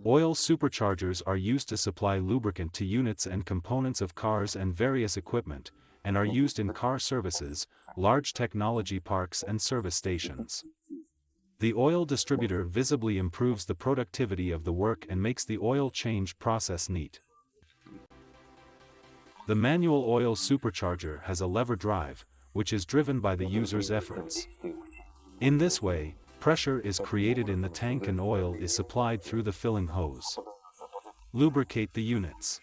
Oil superchargers are used to supply lubricant to units and components of cars and various equipment, and are used in car services, large technology parks and service stations. The oil distributor visibly improves the productivity of the work and makes the oil change process neat. The manual oil supercharger has a lever drive, which is driven by the user's efforts. In this way, pressure is created in the tank and oil is supplied through the filling hose. Lubricate the units.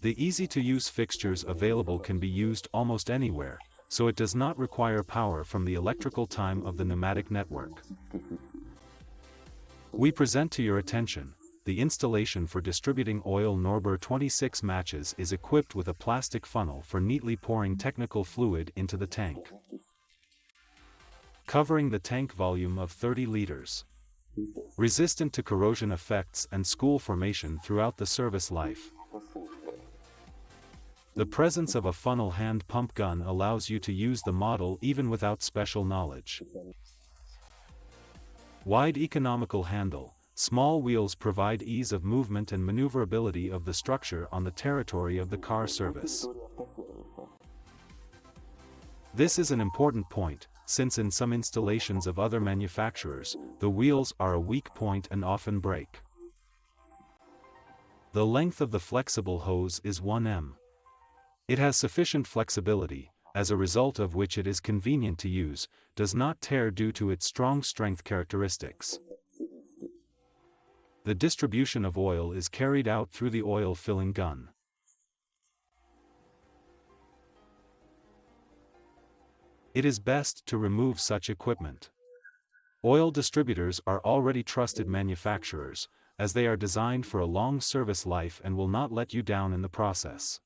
The easy-to-use fixtures available can be used almost anywhere, so it does not require power from the electrical time of the pneumatic network. We present to your attention, the installation for distributing oil. NORDBERG 26 matches is equipped with a plastic funnel for neatly pouring technical fluid into the tank, covering the tank volume of 30 liters. Resistant to corrosion effects and school formation throughout the service life. The presence of a funnel hand pump gun allows you to use the model even without special knowledge. Wide economical handle. Small wheels provide ease of movement and maneuverability of the structure on the territory of the car service. This is an important point, since in some installations of other manufacturers, the wheels are a weak point and often break. The length of the flexible hose is 1 m. It has sufficient flexibility, as a result of which it is convenient to use, does not tear due to its strong strength characteristics. The distribution of oil is carried out through the oil filling gun. It is best to remove such equipment. Oil distributors are already trusted manufacturers, as they are designed for a long service life and will not let you down in the process.